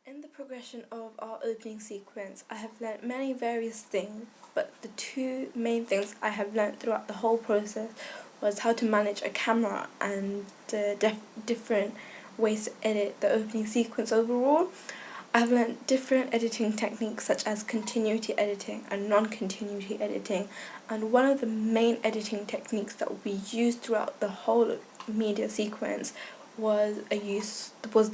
In the progression of our opening sequence, I have learnt many various things, but the two main things I have learnt throughout the whole process was how to manage a camera and the different ways to edit the opening sequence overall. I have learnt different editing techniques such as continuity editing and non-continuity editing, and one of the main editing techniques that we used throughout the whole media sequence was the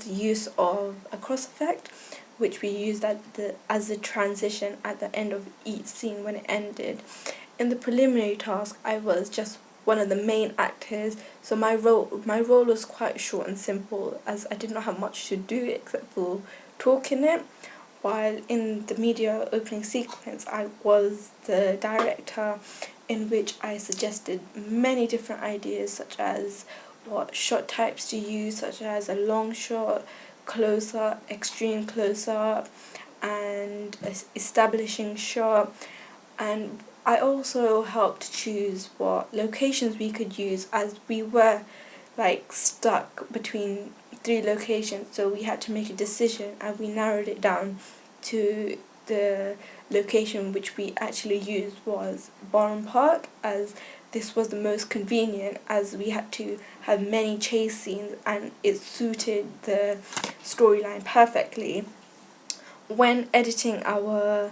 use of a cross effect, which we used as a transition at the end of each scene when it ended. In the preliminary task, I was just one of the main actors, so my role was quite short and simple, as I did not have much to do except for talk in it. While in the media opening sequence, I was the director, in which I suggested many different ideas such as what shot types to use, such as a long shot, close-up, extreme close-up, and establishing shot. And I also helped choose what locations we could use, as we were stuck between three locations, so we had to make a decision, and we narrowed it down to the location which we actually used was Barham Park, as this was the most convenient, as we had to have many chase scenes and it suited the storyline perfectly. When editing our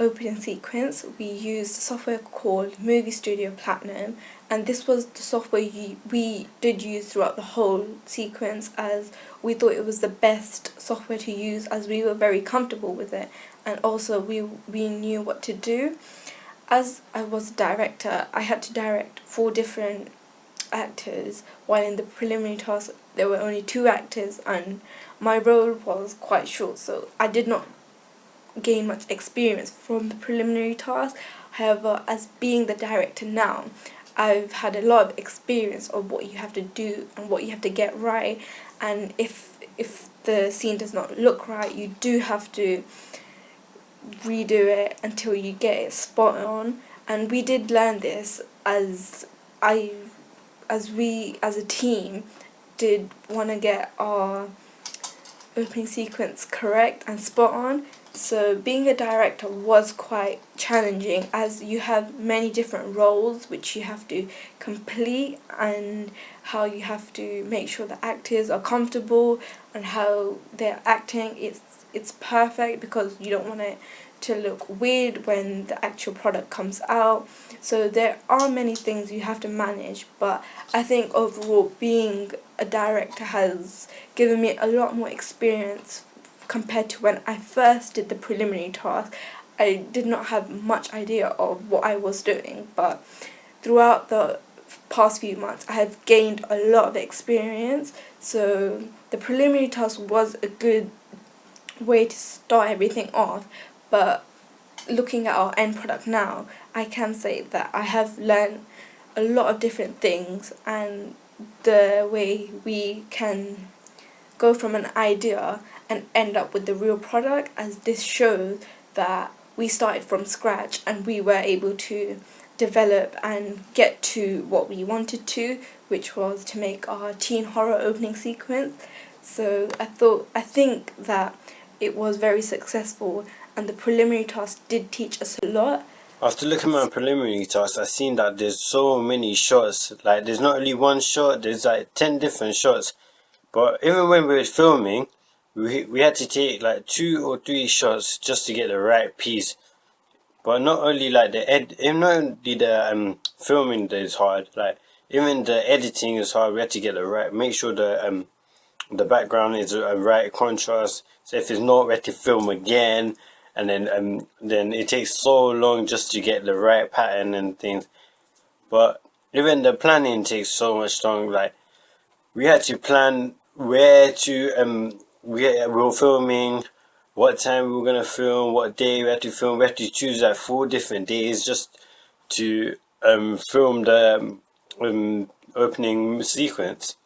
opening sequence, we used a software called Movie Studio Platinum, and this was the software we did use throughout the whole sequence, as we thought it was the best software to use, as we were very comfortable with it, and also we knew what to do. As I was a director, I had to direct 4 different actors, while in the preliminary task there were only 2 actors, and my role was quite short, so I did not gain much experience from the preliminary task. However, as being the director now, I've had a lot of experience of what you have to do and what you have to get right, and if the scene does not look right, you do have to redo it until you get it spot on. And we did learn this as we as a team did want to get our opening sequence correct and spot on. So being a director was quite challenging, as you have many different roles which you have to complete, and how you have to make sure the actors are comfortable and how they're acting. It's perfect, because you don't want it to look weird when the actual product comes out. So there are many things you have to manage, but I think overall being a director has given me a lot more experience compared to when I first did the preliminary task. I did not have much idea of what I was doing, but throughout the past few months I have gained a lot of experience. So the preliminary task was a good way to start everything off, but looking at our end product now, I can say that I have learned a lot of different things, and the way we can go from an idea and end up with the real product, as this shows that we started from scratch and we were able to develop and get to what we wanted to, which was to make our teen horror opening sequence. So I think that it was very successful, and the preliminary task did teach us a lot. After looking at my preliminary task, I've seen that there's so many shots. There's not only one shot, there's 10 different shots. But even when we were filming, we had to take 2 or 3 shots just to get the right piece. But not only not only the filming that is hard, even the editing is hard. We had to get the right, make sure the background is a right contrast. So if it's not, we have to film again, and then it takes so long just to get the right pattern and things. But even the planning takes so much long. We had to plan where to we were filming, what time we were gonna film, what day we had to film. We had to choose 4 different days just to film the opening sequence.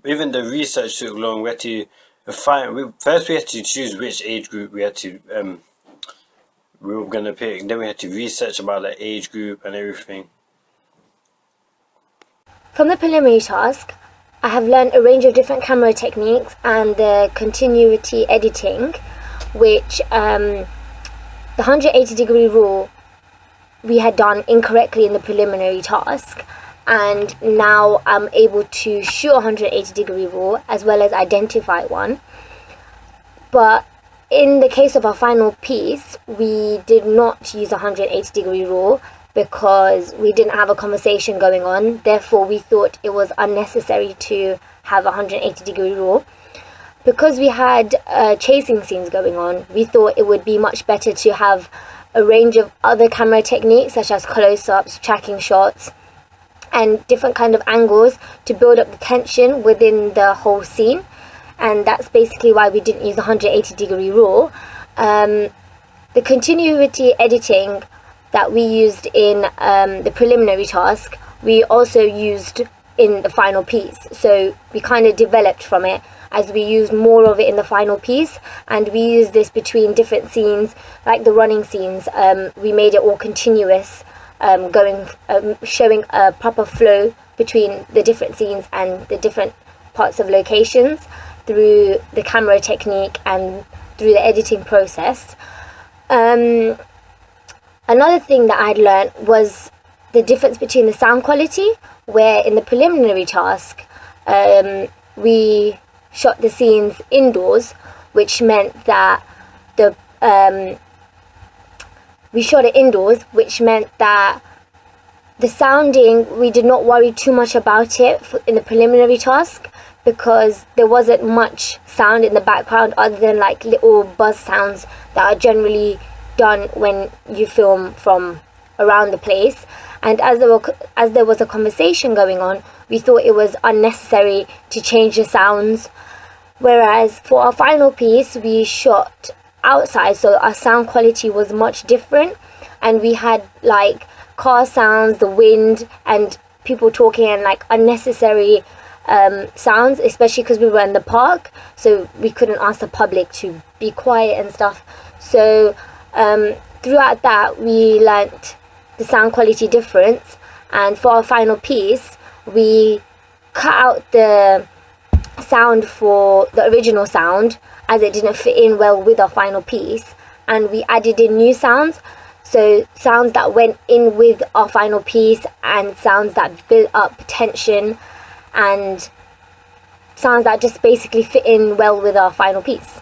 Even the research took long. We had to first we had to choose which age group we were gonna pick. Then we had to research about the age group and everything. From the preliminary task, I have learned a range of different camera techniques and the continuity editing. which the 180-degree rule we had done incorrectly in the preliminary task, and now I'm able to shoot 180-degree rule as well as identify one. But in the case of our final piece, we did not use a 180-degree rule because we didn't have a conversation going on. Therefore, we thought it was unnecessary to have a 180-degree rule. Because we had chasing scenes going on, we thought it would be much better to have a range of other camera techniques such as close-ups, tracking shots, and different kind of angles to build up the tension within the whole scene. And that's basically why we didn't use the 180-degree rule. The continuity editing that we used in the preliminary task, we also used in the final piece. So we kind of developed from it as we used more of it in the final piece, and we used this between different scenes, like the running scenes. We made it all continuous, showing a proper flow between the different scenes and the different parts of locations through the camera technique and through the editing process. Another thing that I'd learned was the difference between the sound quality, where in the preliminary task we shot the scenes indoors, which meant that the sounding, we did not worry too much about it in the preliminary task, because there wasn't much sound in the background other than like little buzz sounds that are generally done when you film from around the place. And as there was a conversation going on, we thought it was unnecessary to change the sounds. Whereas for our final piece, we shot outside, so our sound quality was much different, and we had like car sounds, the wind, and people talking, and like unnecessary sounds, especially because we were in the park, so we couldn't ask the public to be quiet and stuff. So throughout that, we learnt the sound quality difference, and for our final piece, we cut out the sound for the original sound as it didn't fit in well with our final piece, and we added in new sounds, so sounds that went in with our final piece and sounds that built up tension and sounds that just basically fit in well with our final piece.